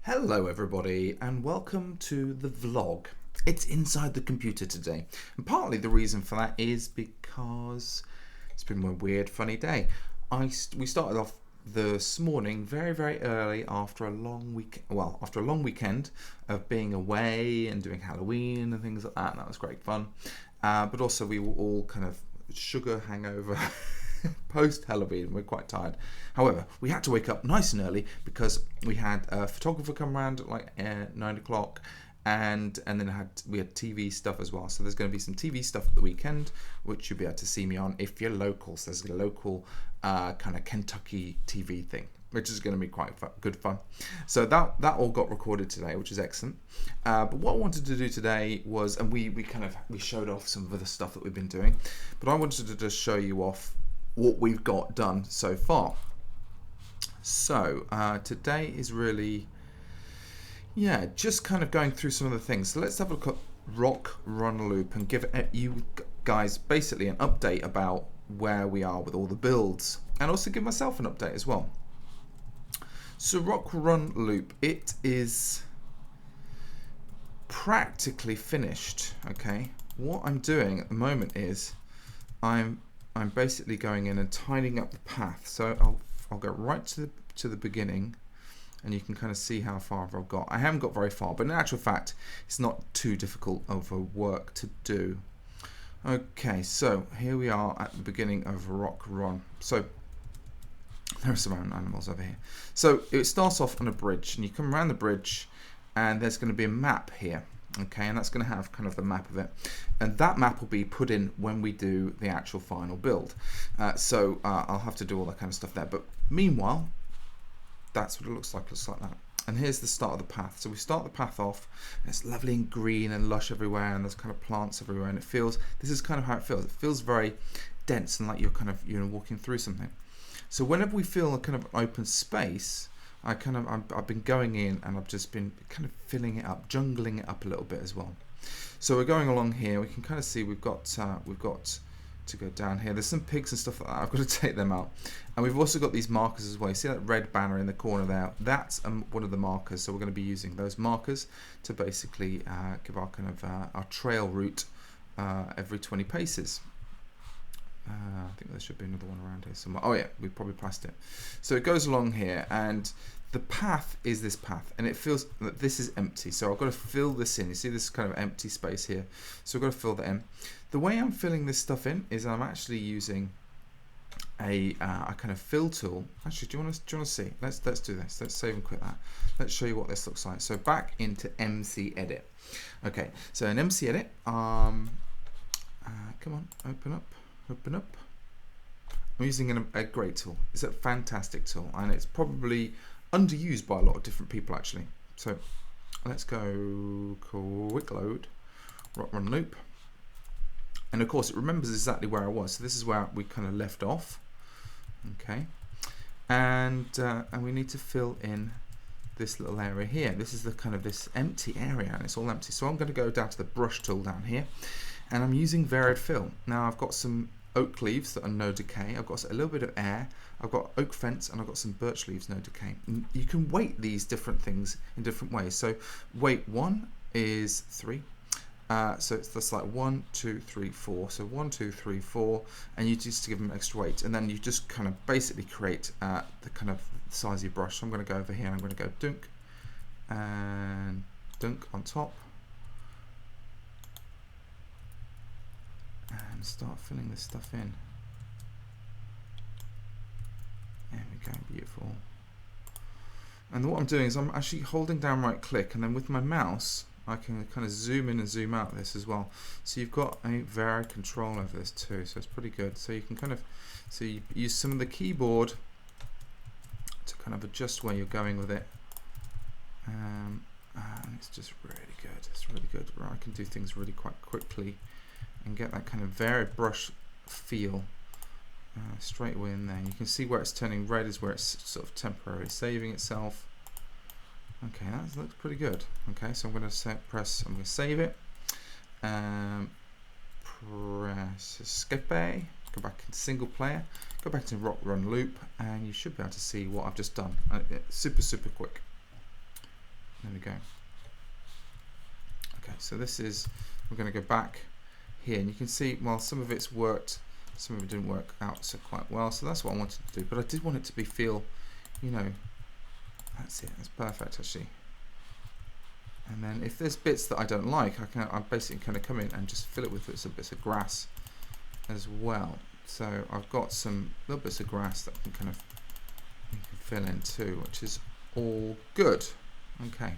Hello everybody and welcome to the vlog. It's inside the computer today, and partly the reason for that is because it's been a weird funny day. We started off this morning very early after a long weekend of being away and doing Halloween and things like that, and that was great fun, but also we were all kind of sugar hangover post Halloween. We're quite tired. However, we had to wake up nice and early because we had a photographer come around at like 9 o'clock, and then we had TV stuff as well. So there's going to be some TV stuff at the weekend, which you'll be able to see me on if you're local. So there's a local kind of Kentucky TV thing, which is going to be quite good fun. So that all got recorded today, which is excellent. But what I wanted to do today was, and we showed off some of the stuff that we've been doing, but I wanted to just show you off what we've got done so far. So today is really, just kind of going through some of the things. So let's have a look at Rock Run Loop and give you guys basically an update about where we are with all the builds, and also give myself an update as well. So Rock Run Loop, it is practically finished. Okay, what I'm doing at the moment is I'm basically going in and tidying up the path. So I'll go right to the beginning, and you can kind of see how far I've got. I haven't got very far, but in actual fact, it's not too difficult of a work to do. Okay, so here we are at the beginning of Rock Run. So there are some animals over here. So it starts off on a bridge, and you come around the bridge, and there's going to be a map here. Okay, and that's going to have kind of the map of it, and that map will be put in when we do the actual final build. So I'll have to do all that kind of stuff there, but meanwhile, that's what it looks like that. And here's the start of the path. So we start the path off, and it's lovely and green and lush everywhere, and there's kind of plants everywhere, and this is kind of how it feels. It feels very dense and like you're kind of walking through something. So whenever we feel a kind of open space, I've been going in, and I've just been kind of filling it up, jungling it up a little bit as well. So we're going along here. We can kind of see we've got to go down here. There's some pigs and stuff like that. I've got to take them out, and we've also got these markers as well. You see that red banner in the corner there? That's one of the markers. So we're going to be using those markers to basically give our kind of our trail route every 20 paces. I think there should be another one around here somewhere. Oh yeah, we probably passed it. So it goes along here, and the path is this path, and it feels that this is empty. So I've got to fill this in. You see this kind of empty space here. So I've got to fill that in. The way I'm filling this stuff in is I'm actually using a kind of fill tool. Actually, do you want to see? Let's do this. Let's save and quit that. Let's show you what this looks like. So back into MC Edit. Okay, so in MC Edit, come on, open up. I'm using a great tool. It's a fantastic tool, and it's probably underused by a lot of different people actually. So let's go quick load, Rock Run Loop, and of course it remembers exactly where I was. So this is where we kind of left off. Okay, and we need to fill in this little area here. This is the kind of this empty area, and it's all empty. So I'm going to go down to the brush tool down here, and I'm using varied fill. Now I've got some oak leaves that are no decay. I've got a little bit of air. I've got oak fence, and I've got some birch leaves no decay. And you can weight these different things in different ways. So weight 1 is 3. So that's like 1, 2, 3, 4. So 1, 2, 3, 4, and you just give them extra weight, and then you just kind of basically create the kind of size of your brush. So I'm going to go over here. I'm going to go dunk and dunk on top. And start filling this stuff in. There we go, beautiful. And what I'm doing is I'm actually holding down right click, and then with my mouse I can kind of zoom in and zoom out this as well. So you've got a varied control over this too, so it's pretty good. So you can kind of, so you use some of the keyboard to kind of adjust where you're going with it. And it's just really good. It's really good. Where I can do things really quite quickly and get that kind of varied brush feel straight away in there. You can see where it's turning red is where it's sort of temporarily saving itself. Okay, that looks pretty good. Okay, so I'm going to I'm going to save it. Press escape, go back into single player, go back to Rock Run Loop, and you should be able to see what I've just done. It's super quick. There we go. Okay, so this is, we're going to go back here, and you can see, well, some of it's worked, some of it didn't work out so quite well, so that's what I wanted to do, but I did want it to be feel, you know, that's it, that's perfect actually. And then if there's bits that I don't like, I basically kind of come in and just fill it with some bits of grass as well. So I've got some little bits of grass that I can fill in too, which is all good. Okay,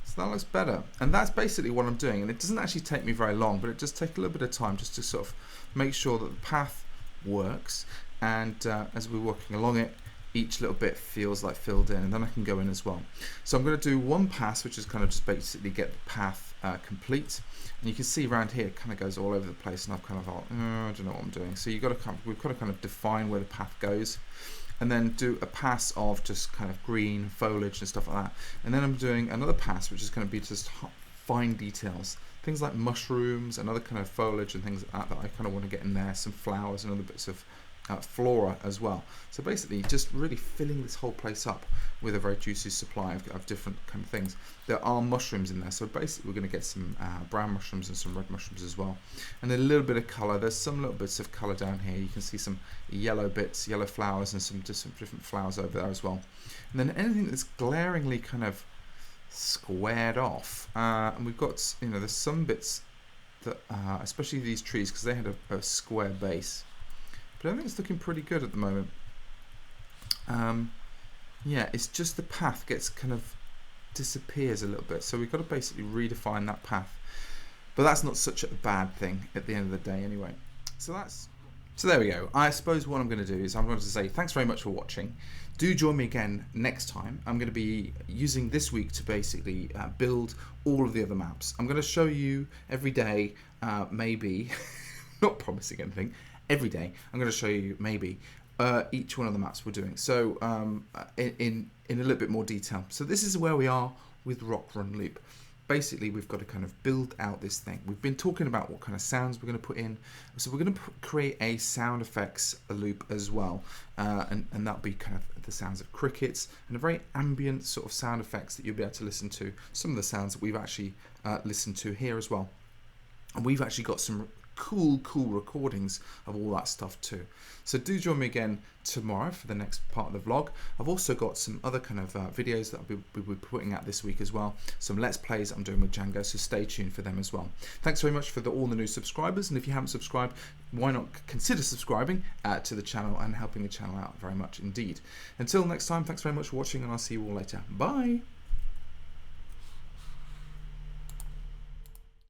so that looks better, and that's basically what I'm doing, and it doesn't actually take me very long, but it does take a little bit of time just to sort of make sure that the path works, and as we're walking along it, each little bit feels like filled in, and then I can go in as well. So I'm going to do one pass, which is kind of just basically get the path complete, and you can see around here it kind of goes all over the place, and I've kind of thought, I don't know what I'm doing. So we've got to kind of define where the path goes, and then do a pass of just kind of green foliage and stuff like that. And then I'm doing another pass, which is going to be just fine details, things like mushrooms and other kind of foliage and things like that that I kind of want to get in there, some flowers and other bits of flora as well. So basically just really filling this whole place up with a very juicy supply of different kind of things. There are mushrooms in there, so basically we're going to get some brown mushrooms and some red mushrooms as well, and a little bit of colour. There's some little bits of colour down here. You can see some yellow bits, yellow flowers, and some different flowers over there as well. And then anything that's glaringly kind of squared off, and we've got, you know, there's some bits that especially these trees, because they had a square base, but I think it's looking pretty good at the moment. Yeah, it's just the path gets kind of disappears a little bit, so we've got to basically redefine that path, but that's not such a bad thing at the end of the day anyway. So there we go. I suppose what I'm going to do is I'm going to say thanks very much for watching. Do join me again next time. I'm going to be using this week to basically build all of the other maps. I'm going to show you every day, maybe not promising anything, every day I'm going to show you maybe each one of the maps we're doing, so in a little bit more detail. So this is where we are with Rock Run Loop. Basically we've got to kind of build out this thing. We've been talking about what kind of sounds we're going to put in, so we're going to create a sound effects loop as well, and that'll be kind of the sounds of crickets and a very ambient sort of sound effects that you'll be able to listen to, some of the sounds that we've actually listened to here as well. And we've actually got some cool recordings of all that stuff too. So do join me again tomorrow for the next part of the vlog. I've also got some other kind of videos that we'll be putting out this week as well, some Let's Plays I'm doing with Django, so stay tuned for them as well. Thanks very much for all the new subscribers, and if you haven't subscribed, why not consider subscribing to the channel and helping the channel out very much indeed. Until next time, thanks very much for watching, and I'll see you all later. Bye!